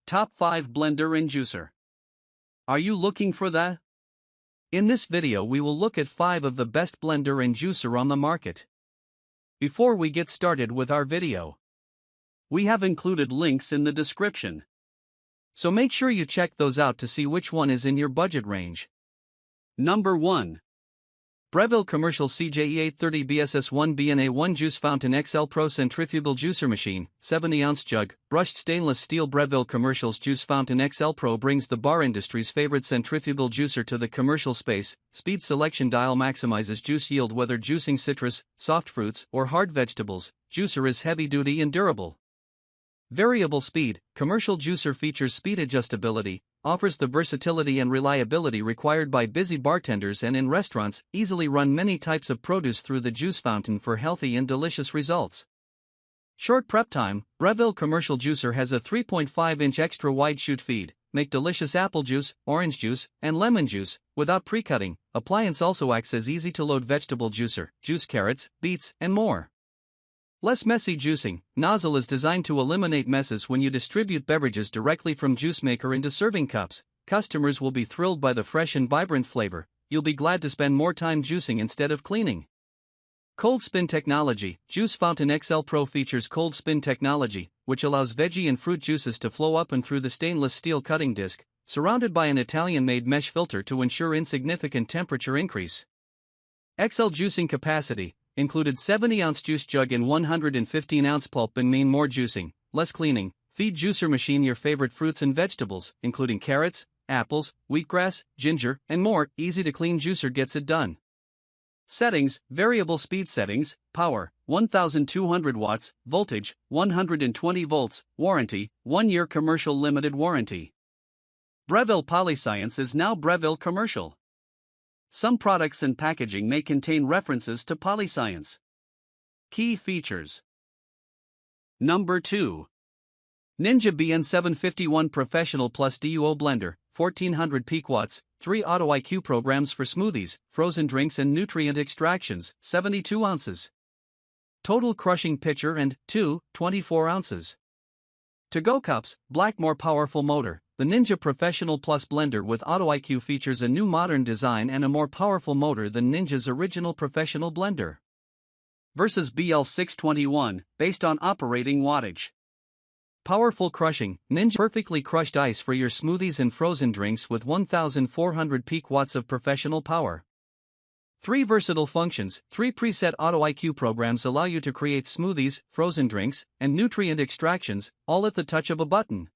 Top 5 Blender and Juicer. Are you looking for that? In this video we will look at 5 of the best blender and juicer on the market. Before we get started with our video, we have included links in the description. So make sure you check those out to see which one is in your budget range. Number 1. Breville Commercial CJE830 BSS1 BNA1 Juice Fountain XL Pro Centrifugal Juicer Machine, 70-ounce jug, brushed stainless steel. Breville Commercial's Juice Fountain XL Pro brings the bar industry's favorite centrifugal juicer to the commercial space. Speed selection dial maximizes juice yield whether juicing citrus, soft fruits, or hard vegetables. Juicer is heavy-duty and durable. Variable speed, commercial juicer features speed adjustability, offers the versatility and reliability required by busy bartenders and in restaurants. Easily run many types of produce through the juice fountain for healthy and delicious results. Short prep time, Breville Commercial Juicer has a 3.5-inch extra wide chute feed. Make delicious apple juice, orange juice, and lemon juice without pre-cutting. Appliance also acts as easy-to-load vegetable juicer, juice carrots, beets, and more. Less messy juicing. Nozzle is designed to eliminate messes when you distribute beverages directly from juice maker into serving cups. Customers will be thrilled by the fresh and vibrant flavor. You'll be glad to spend more time juicing instead of cleaning. Cold spin technology. Juice Fountain XL Pro features cold spin technology, which allows veggie and fruit juices to flow up and through the stainless steel cutting disc, surrounded by an Italian-made mesh filter to ensure insignificant temperature increase. XL juicing capacity. Included 70-ounce juice jug and 115-ounce pulp and mean more juicing, less cleaning. Feed juicer machine your favorite fruits and vegetables, including carrots, apples, wheatgrass, ginger, and more. Easy to clean juicer gets it done. Settings, variable speed settings, power, 1200 watts, voltage, 120 volts, warranty, 1-year commercial limited warranty. Breville Polyscience is now Breville Commercial. Some products and packaging may contain references to polyscience. Key features. Number 2. Ninja BN751 Professional Plus DUO Blender, 1400 peak watts, 3 auto IQ programs for smoothies, frozen drinks and nutrient extractions, 72 ounces. Total crushing pitcher and 24 ounces. To-go cups, black more powerful motor. The Ninja Professional Plus Blender with Auto IQ features a new modern design and a more powerful motor than Ninja's original professional blender. Versus BL621, based on operating wattage. Powerful crushing, Ninja perfectly crushed ice for your smoothies and frozen drinks with 1400 peak watts of professional power. 3 versatile functions. 3 preset Auto IQ programs allow you to create smoothies, frozen drinks, and nutrient extractions, all at the touch of a button.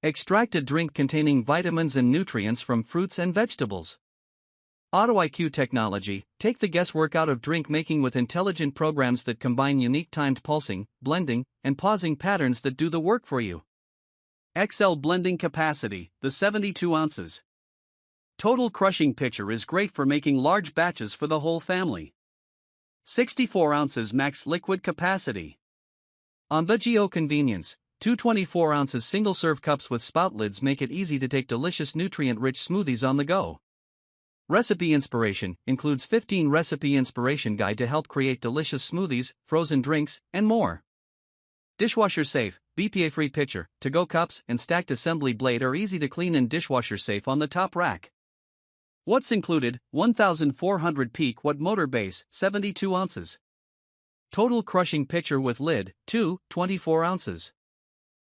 Extract a drink containing vitamins and nutrients from fruits and vegetables. Auto IQ technology. Take the guesswork out of drink making with intelligent programs that combine unique timed pulsing, blending, and pausing patterns that do the work for you. XL blending capacity, the 72 ounces. Total crushing pitcher is great for making large batches for the whole family. 64 ounces max liquid capacity. On the go convenience. 24 ounces single-serve cups with spout lids make it easy to take delicious nutrient-rich smoothies on the go. Recipe inspiration includes 15 recipe inspiration guide to help create delicious smoothies, frozen drinks, and more. Dishwasher safe, BPA-free pitcher, to-go cups, and stacked assembly blade are easy to clean and dishwasher safe on the top rack. What's included? 1400 peak watt motor base, 72 ounces. Total crushing pitcher with lid, 24 ounces.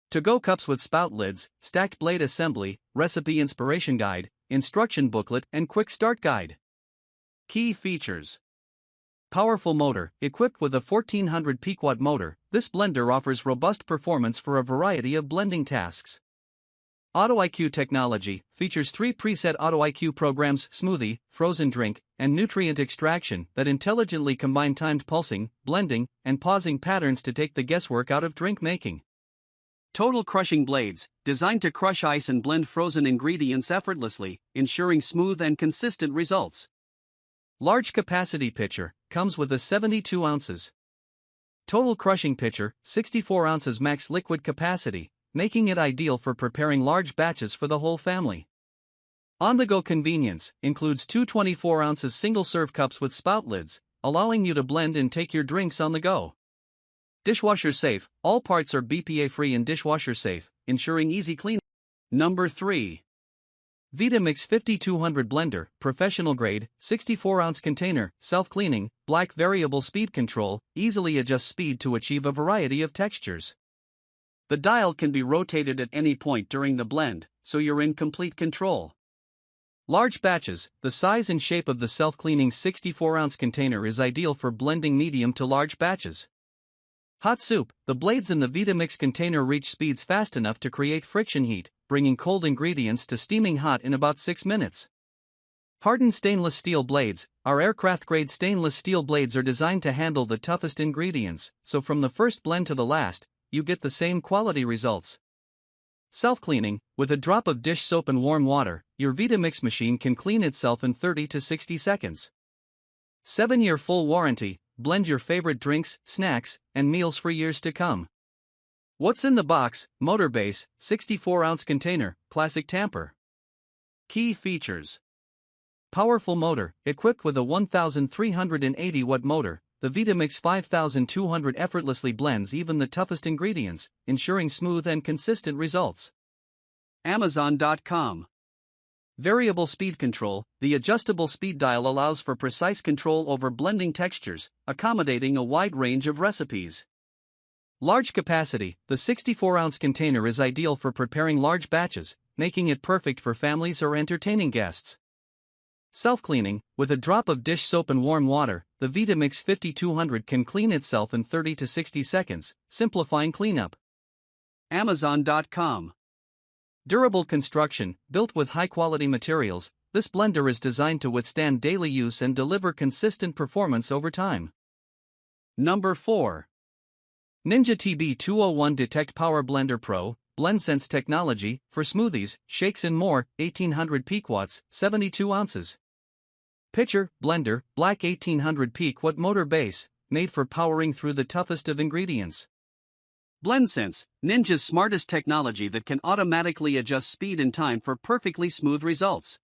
To-go cups with spout lids, stacked blade assembly, recipe inspiration guide, instruction booklet, and quick start guide. Key features. Powerful motor. Equipped with a 1400 peak watt motor, this blender offers robust performance for a variety of blending tasks. Auto IQ technology features 3 preset Auto IQ programs: smoothie, frozen drink, and nutrient extraction that intelligently combine timed pulsing, blending, and pausing patterns to take the guesswork out of drink making. Total crushing blades, designed to crush ice and blend frozen ingredients effortlessly, ensuring smooth and consistent results. Large capacity pitcher, comes with a 72 ounces. Total crushing pitcher, 64 ounces max liquid capacity, making it ideal for preparing large batches for the whole family. On-the-go convenience, includes 2 24 ounces single-serve cups with spout lids, allowing you to blend and take your drinks on the go. Dishwasher safe, all parts are BPA free and dishwasher safe, ensuring easy cleaning. Number 3. Vitamix 5200 Blender, professional grade, 64-ounce container, self-cleaning, black variable speed control, easily adjust speed to achieve a variety of textures. The dial can be rotated at any point during the blend, so you're in complete control. Large batches, the size and shape of the self-cleaning 64-ounce container is ideal for blending medium to large batches. Hot soup, the blades in the Vitamix container reach speeds fast enough to create friction heat, bringing cold ingredients to steaming hot in about 6 minutes. Hardened stainless steel blades, our aircraft-grade stainless steel blades are designed to handle the toughest ingredients, so from the first blend to the last, you get the same quality results. Self-cleaning, with a drop of dish soap and warm water, your Vitamix machine can clean itself in 30 to 60 seconds. 7-year full warranty, blend your favorite drinks, snacks, and meals for years to come. What's in the box? Motor base, 64-ounce container, classic tamper. Key features. Powerful motor, equipped with a 1380-watt motor, the Vitamix 5200 effortlessly blends even the toughest ingredients, ensuring smooth and consistent results. Amazon.com. Variable speed control, the adjustable speed dial allows for precise control over blending textures, accommodating a wide range of recipes. Large capacity, the 64-ounce container is ideal for preparing large batches, making it perfect for families or entertaining guests. Self-cleaning, with a drop of dish soap and warm water, the Vitamix 5200 can clean itself in 30 to 60 seconds, simplifying cleanup. Amazon.com. Durable construction, built with high-quality materials, this blender is designed to withstand daily use and deliver consistent performance over time. Number 4. Ninja TB201 Detect Power Blender Pro, BlendSense technology, for smoothies, shakes and more, 1800 peak watts, 72 ounces. Pitcher, blender, black 1800 peak watt motor base, made for powering through the toughest of ingredients. BlendSense, Ninja's smartest technology that can automatically adjust speed and time for perfectly smooth results.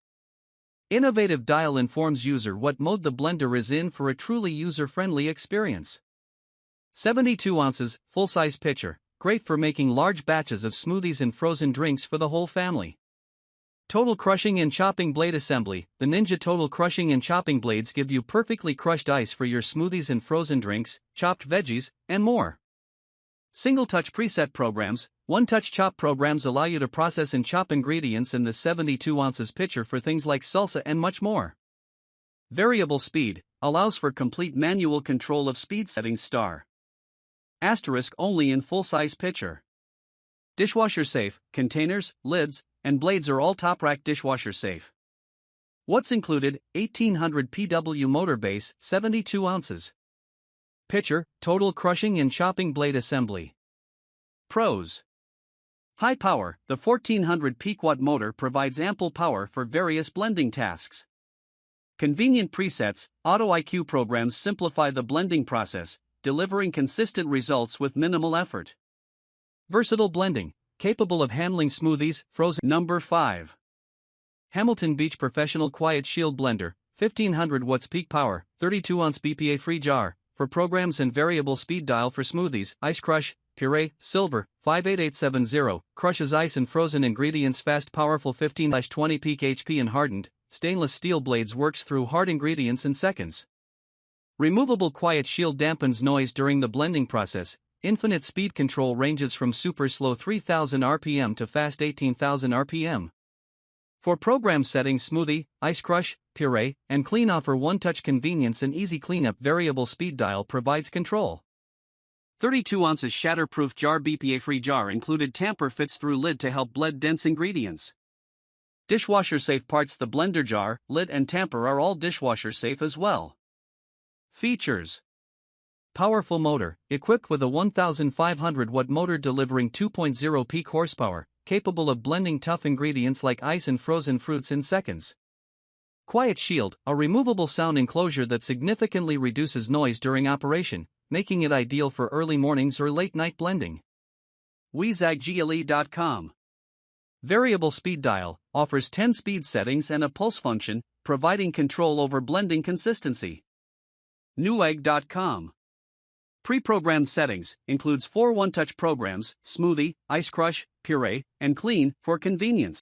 Innovative dial informs user what mode the blender is in for a truly user-friendly experience. 72 ounces, full-size pitcher, great for making large batches of smoothies and frozen drinks for the whole family. Total crushing and chopping blade assembly, the Ninja Total Crushing and Chopping Blades give you perfectly crushed ice for your smoothies and frozen drinks, chopped veggies, and more. Single-touch preset programs, one-touch chop programs allow you to process and chop ingredients in the 72 ounces pitcher for things like salsa and much more. Variable speed, allows for complete manual control of speed settings star. Asterisk only in full-size pitcher. Dishwasher safe, containers, lids, and blades are all top-rack dishwasher safe. What's included? 1800 PW motor base, 72 ounces. Pitcher, total crushing and chopping blade assembly. Pros. High power, the 1400 peak watt motor provides ample power for various blending tasks. Convenient presets, Auto IQ programs simplify the blending process, delivering consistent results with minimal effort. Versatile blending, capable of handling smoothies, frozen. Number 5. Hamilton Beach Professional Quiet Shield Blender, 1500 watts peak power, 32 ounce BPA free jar, for programs and variable speed dial for smoothies, ice crush, puree, silver, 58870, crushes ice and frozen ingredients fast, powerful 15-20 peak HP and hardened, stainless steel blades works through hard ingredients in seconds. Removable quiet shield dampens noise during the blending process. Infinite speed control ranges from super slow 3000 RPM to fast 18,000 RPM. For program settings smoothie, ice crush, puree, and clean offer one-touch convenience and easy cleanup. Variable speed dial provides control. 32 ounces shatterproof jar BPA-free jar included tamper fits through lid to help blend dense ingredients. Dishwasher safe parts. The blender jar, lid and tamper are all dishwasher safe as well. Features. Powerful motor, equipped with a 1500 watt motor delivering 2.0 peak horsepower, capable of blending tough ingredients like ice and frozen fruits in seconds. Quiet shield, a removable sound enclosure that significantly reduces noise during operation, making it ideal for early mornings or late night blending. WeZagGLE.com. Variable speed dial, offers 10 speed settings and a pulse function, providing control over blending consistency. Newegg.com. Pre-programmed settings includes 4 one-touch programs: Smoothie, Ice Crush, Puree, and Clean for convenience.